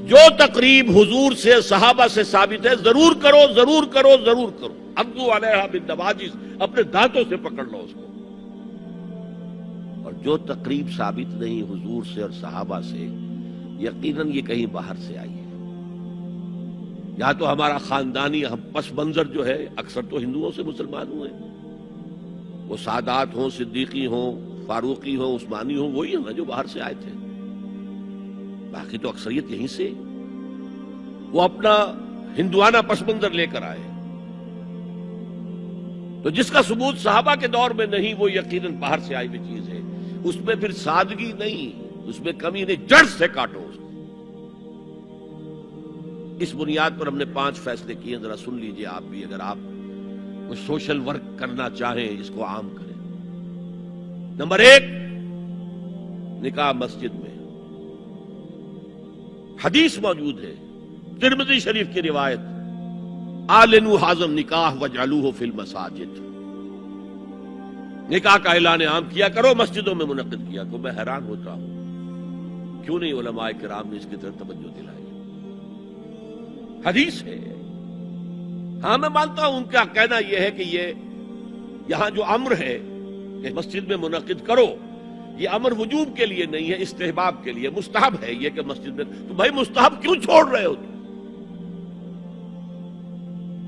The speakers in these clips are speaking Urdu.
جو تقریب حضور سے صحابہ سے ثابت ہے ضرور کرو ضرور کرو ضرور کرو. عضو علیہا بالنواجذ، اپنے دانتوں سے پکڑ لو اس کو. اور جو تقریب ثابت نہیں حضور سے اور صحابہ سے، یقیناً یہ کہیں باہر سے آئی ہے. یا تو ہمارا خاندانی پس منظر جو ہے، اکثر تو ہندوؤں سے مسلمان ہوئے، وہ سادات ہوں، صدیقی ہوں، فاروقی ہوں، عثمانی ہوں، وہی ہیں جو باہر سے آئے تھے. باقی تو اکثریت یہیں سے، وہ اپنا ہندوانہ پس منظر لے کر آئے. تو جس کا ثبوت صحابہ کے دور میں نہیں، وہ یقیناً باہر سے آئی ہوئی چیز ہے. اس میں پھر سادگی نہیں، اس میں کمی نہیں، جڑ سے کاٹو اس کو. اس بنیاد پر ہم نے 5 فیصلے کیے، ذرا سن لیجئے آپ بھی، اگر آپ کوئی سوشل ورک کرنا چاہیں اس کو عام کریں. نمبر 1، نکاح مسجد میں. حدیث موجود ہے، ترمذی شریف کی روایت، اعلنوا حاذا النکاح واجعلوہ فی المساجد. نکاح کا اعلان عام کیا کرو، مسجدوں میں منعقد کیا کرو. میں حیران ہوتا ہوں کیوں نہیں علماء کرام نے اس کی طرف توجہ دلائی. حدیث ہے. ہاں میں مانتا ہوں ان کا کہنا یہ ہے کہ یہ یہاں جو امر ہے کہ مسجد میں منعقد کرو، یہ امر وجوب کے لیے نہیں ہے، استحباب کے لیے. مستحب ہے یہ کہ مسجد میں. تو بھائی مستحب کیوں چھوڑ رہے ہو؟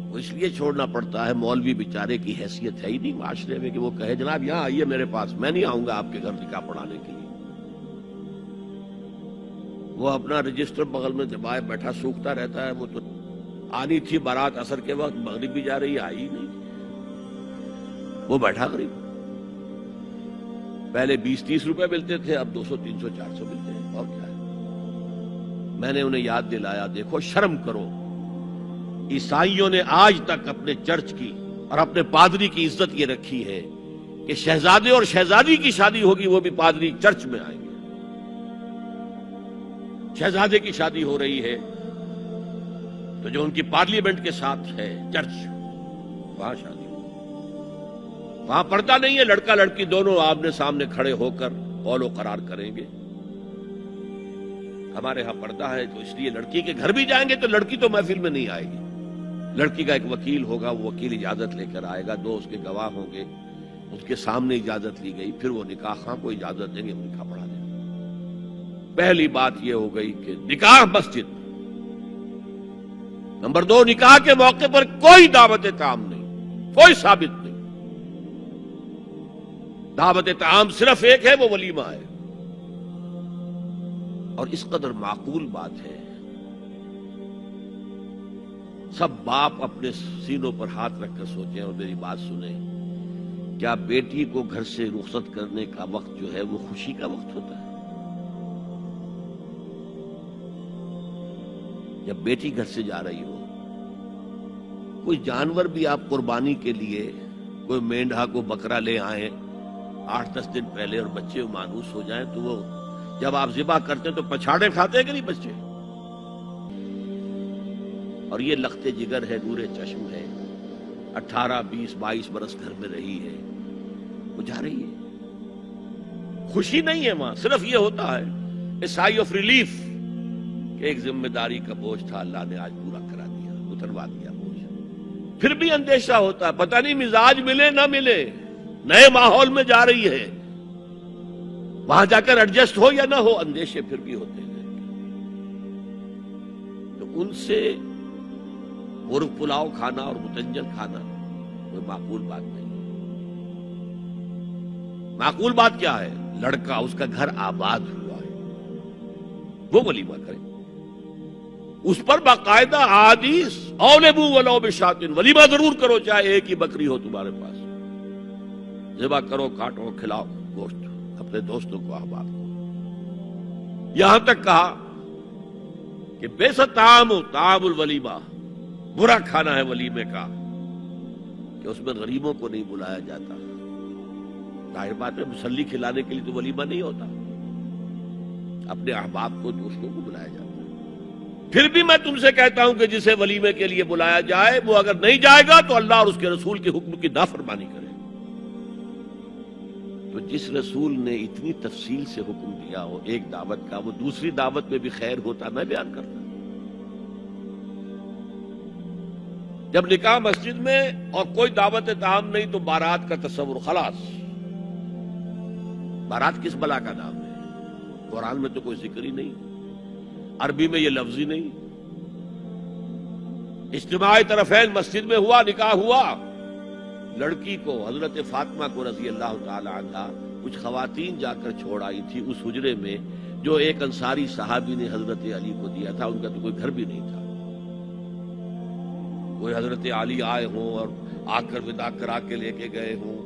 وہ اس لیے چھوڑنا پڑتا ہے، مولوی بیچارے کی حیثیت ہے ہی نہیں معاشرے میں کہ وہ کہے جناب یہاں آئیے میرے پاس، میں نہیں آؤں گا آپ کے گھر نکاح پڑھانے کے لیے. وہ اپنا رجسٹر بغل میں دبائے بیٹھا سوکھتا رہتا ہے. وہ تو آنی تھی بارات عصر کے وقت، مغرب بھی جا رہی ہے، آئی ہی نہیں. وہ بیٹھا قریب. پہلے 20-30 روپے ملتے تھے، اب 200 300 400 ملتے ہیں. اور کیا ہے؟ میں نے انہیں یاد دلایا، دیکھو شرم کرو. عیسائیوں نے آج تک اپنے چرچ کی اور اپنے پادری کی عزت یہ رکھی ہے کہ شہزادے اور شہزادی کی شادی ہوگی وہ بھی پادری چرچ میں آئیں گے. شہزادے کی شادی ہو رہی ہے تو جو ان کی پارلیمنٹ کے ساتھ ہے چرچ، وہاں شادی ہو. وہاں پردہ نہیں ہے، لڑکا لڑکی دونوں آمنے سامنے کھڑے ہو کر قول و قرار کریں گے. ہمارے ہاں پردہ ہے تو اس لیے لڑکی کے گھر بھی جائیں گے تو لڑکی تو محفل میں نہیں آئے گی. لڑکی کا ایک وکیل ہوگا، وہ وکیل اجازت لے کر آئے گا، 2 اس کے گواہ ہوں گے، اس کے سامنے اجازت لی گئی، پھر وہ نکاح خواہ کو اجازت دیں گے، نکاح پڑھا دیں گے. پہلی بات یہ ہو گئی کہ نکاح مسجد. نمبر 2، نکاح کے موقع پر کوئی دعوت طعام نہیں، کوئی ثابت نہیں. دعوت طعام صرف ایک ہے، وہ ولیمہ ہے. اور اس قدر معقول بات ہے، سب باپ اپنے سینوں پر ہاتھ رکھ کر سوچیں اور میری بات سنیں. کیا بیٹی کو گھر سے رخصت کرنے کا وقت جو ہے وہ خوشی کا وقت ہوتا ہے؟ جب بیٹی گھر سے جا رہی ہو، کوئی جانور بھی آپ قربانی کے لیے، کوئی مینڈھا کو بکرا لے آئیں 8-10 دن پہلے اور بچے مانوس ہو جائیں تو وہ جب آپ ذبح کرتے ہیں تو پچھاڑے کھاتے ہیں کہ نہیں بچے؟ اور یہ لخت جگر ہے، نور چشم ہے، 18 20 22 برس گھر میں رہی ہے، وہ جا رہی ہے. خوشی نہیں ہے وہاں، صرف یہ ہوتا ہے اے سائی آف ریلیف کہ ایک ذمہ داری کا بوجھ تھا، اللہ نے آج پورا کرا دیا، اتروا دیا بوجھ. پھر بھی اندیشہ ہوتا ہے، پتہ نہیں مزاج ملے نہ ملے، نئے ماحول میں جا رہی ہے، وہاں جا کر ایڈجسٹ ہو یا نہ ہو، اندیشے پھر بھی ہوتے ہیں. تو ان سے مرغ پلاؤ کھانا اور متنجن کھانا کوئی معقول بات نہیں. معقول بات کیا ہے؟ لڑکا، اس کا گھر آباد ہوا ہے، وہ ولیمہ کرے. اس پر باقاعدہ حدیث اولبو ولو بشاۃ، ولیمہ ضرور کرو چاہے ایک ہی بکری ہو تمہارے پاس. ذبح کرو، کاٹو، کھلاؤ گوشت اپنے دوستوں کو، احباب کو. یہاں تک کہا کہ بیسا طعام الولیمہ، برا کھانا ہے ولیمے کا کہ اس میں غریبوں کو نہیں بلایا جاتا. ظاہر بات ہے، مسلی کھلانے کے لیے تو ولیمہ نہیں ہوتا، اپنے احباب کو، دوستوں کو بلایا جاتا ہے. پھر بھی میں تم سے کہتا ہوں کہ جسے ولیمے کے لیے بلایا جائے وہ اگر نہیں جائے گا تو اللہ اور اس کے رسول کے حکم کی نافرمانی کرے. تو جس رسول نے اتنی تفصیل سے حکم دیا ہو ایک دعوت کا، وہ دوسری دعوت میں بھی خیر ہوتا، میں بیان کرتا. جب نکاح مسجد میں اور کوئی دعوت تعام نہیں تو بارات کا تصور خلاص. بارات کس بلا کا نام ہے؟ قرآن میں تو کوئی ذکر ہی نہیں، عربی میں یہ لفظ ہی نہیں. اجتماعی طرفین مسجد میں ہوا، نکاح ہوا. لڑکی کو، حضرت فاطمہ کو رضی اللہ تعالی عنہا، کچھ خواتین جا کر چھوڑ آئی تھی اس حجرے میں جو ایک انصاری صحابی نے حضرت علی کو دیا تھا. ان کا تو کوئی گھر بھی نہیں تھا. کوئی حضرت علی آئے ہوں اور آ کر ودا کرا کے لے کے گئے ہوں.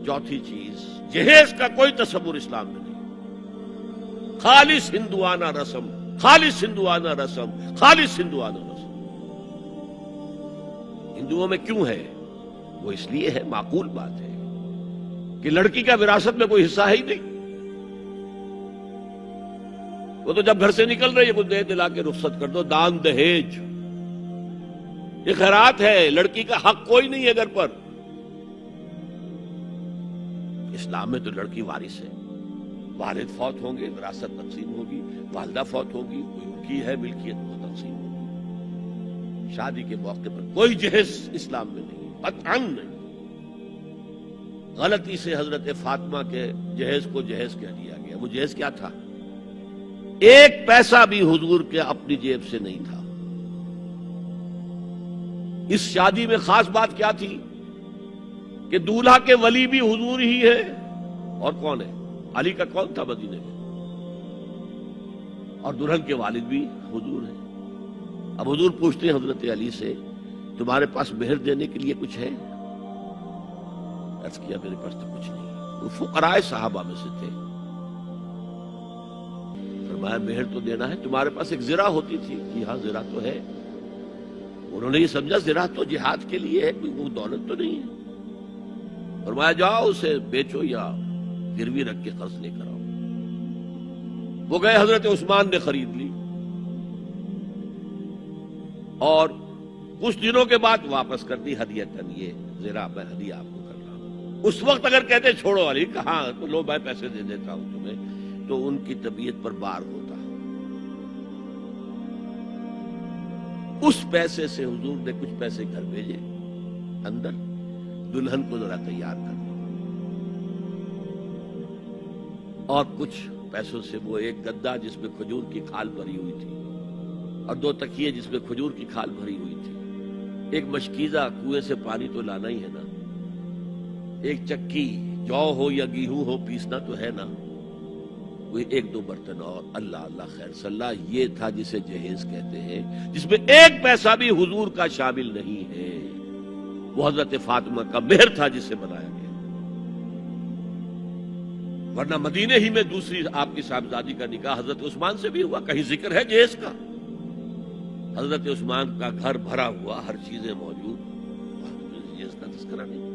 چوتھی چیز، جہیز کا کوئی تصور اسلام میں نہیں. خالص ہندوانہ رسم، خالص ہندوانہ رسم، خالص ہندوانہ رسم. ہندوؤں میں کیوں ہے؟ وہ اس لیے ہے، معقول بات ہے کہ لڑکی کا وراثت میں کوئی حصہ ہے ہی نہیں. وہ تو جب گھر سے نکل رہی ہے کچھ دے دلا کے رخصت کر دو. دان دہیج یہ خیرات ہے، لڑکی کا حق کوئی نہیں ہے گھر پر. اسلام میں تو لڑکی وارث ہے. والد فوت ہوں گے، وراثت تقسیم ہوگی. والدہ فوت ہوگی، کوئی ان کی ہے ملکیت، وہ تقسیم ہوگی. شادی کے موقع پر کوئی جہیز اسلام میں نہیں، قطعاً نہیں. غلطی سے حضرت فاطمہ کے جہیز کو جہیز کہہ دیا گیا. وہ جہیز کیا تھا؟ ایک پیسہ بھی حضور کے اپنی جیب سے نہیں تھا. اس شادی میں خاص بات کیا تھی کہ دولہا کے ولی بھی حضور ہی ہے. اور کون ہے؟ علی کا کون تھا مدینے میں؟ اور دلہن کے والد بھی حضور ہیں. اب حضور پوچھتے ہیں حضرت علی سے، تمہارے پاس مہر دینے کے لیے کچھ ہے؟ عرض کیا میرے پاس تو کچھ نہیں. وہ فقراء صحابہ میں سے تھے. فرمایا مہر تو دینا ہے. تمہارے پاس ایک زرہ ہوتی تھی؟ کہ ہاں زرہ تو ہے. انہوں نے یہ سمجھا زرہ تو جہاد کے لیے ہے، کوئی وہ دولت تو نہیں ہے. فرمایا جاؤ اسے بیچو یا گروی رکھ کے قرض لے کر آؤ. وہ گئے، حضرت عثمان نے خرید لی اور کچھ دنوں کے بعد واپس کر دی ہدیۃً. یہ زرہ میں ہدیہ آپ کو کر رہا ہوں. اس وقت اگر کہتے چھوڑو علی، کہاں تو لو میں پیسے دے دیتا ہوں تمہیں، تو ان کی طبیعت پر بار ہوتا. اس پیسے سے حضور نے کچھ پیسے گھر بھیجے اندر، دلہن کو ذرا تیار کر دو. اور کچھ پیسوں سے وہ ایک گدا جس میں کھجور کی کھال بھری ہوئی تھی، اور 2 تکیے جس میں کھجور کی کھال بھری ہوئی تھی. ایک مشکیزہ، کنویں سے پانی تو لانا ہی ہے نا. ایک چکی، جو ہو یا گیہوں ہو پیسنا تو ہے نا. وہ 1-2 برتن اور اللہ اللہ خیر صلی اللہ. یہ تھا جسے جہیز کہتے ہیں، جس میں ایک پیسہ بھی حضور کا شامل نہیں ہے. وہ حضرت فاطمہ کا مہر تھا جسے بنایا گیا. ورنہ مدینے ہی میں دوسری آپ کی صاحبزادی کا نکاح حضرت عثمان سے بھی ہوا. کہیں ذکر ہے جہیز کا؟ حضرت عثمان کا گھر بھرا ہوا، ہر چیزیں موجود، جہیز کا تذکرہ نہیں.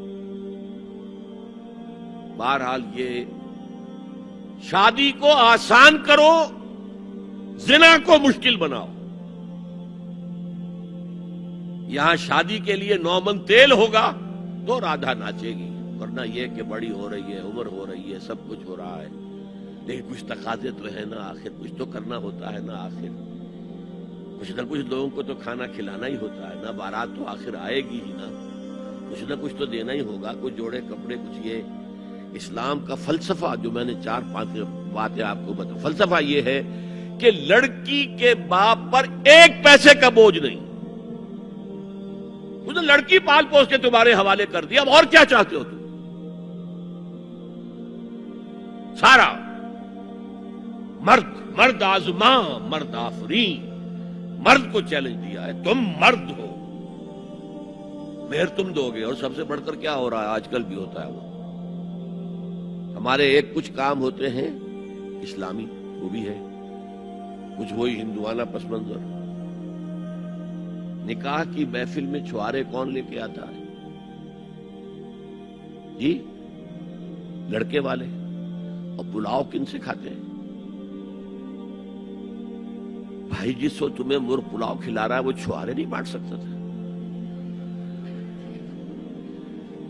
بہرحال یہ شادی کو آسان کرو، زنا کو مشکل بناؤ. یہاں شادی کے لیے 9 من تیل ہوگا تو رادھا ناچے گی. ورنہ یہ کہ بڑی ہو رہی ہے، عمر ہو رہی ہے، سب کچھ ہو رہا ہے، لیکن کچھ تقاضے تو ہے نا. آخر کچھ تو کرنا ہوتا ہے نا. آخر کچھ نہ کچھ لوگوں کو تو کھانا کھلانا ہی ہوتا ہے نا. بارات تو آخر آئے گی ہی نا. کچھ نہ کچھ تو دینا ہی ہوگا. کچھ جوڑے کپڑے، کچھ. یہ اسلام کا فلسفہ جو میں نے 4-5 باتیں آپ کو بتا، فلسفہ یہ ہے کہ لڑکی کے باپ پر ایک پیسے کا بوجھ نہیں. اس نے لڑکی پال پوس کے تمہارے حوالے کر دیا، اب اور کیا چاہتے ہو تم؟ سارا مرد آزماں، مرد آفرین، مرد کو چیلنج دیا ہے. تم مرد ہو، مہر تم دو گے. اور سب سے بڑھ کر کیا ہو رہا ہے آج کل بھی ہوتا ہے، وہ ہمارے ایک کچھ کام ہوتے ہیں اسلامی، وہ بھی ہے کچھ وہی ہندوانہ پس منظر. نکاح کی محفل میں چھوارے کون لے کے آتا ہے؟ جی لڑکے والے. اور پلاؤ کن سے کھاتے ہیں؟ بھائی جس کو تمہیں مرغ پلاؤ کھلا رہا ہے وہ چھوارے نہیں بانٹ سکتا تھا.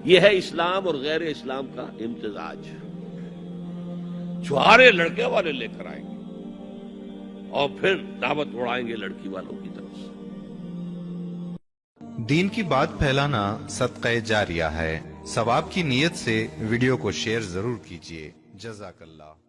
یہ ہے اسلام اور غیر اسلام کا امتزاج. چھوارے لڑکے والے لے کر آئیں گے اور پھر دعوت اڑائیں گے لڑکی والوں کی طرف سے. دین کی بات پھیلانا صدقہ جاریہ ہے. ثواب کی نیت سے ویڈیو کو شیئر ضرور کیجیے. جزاک اللہ.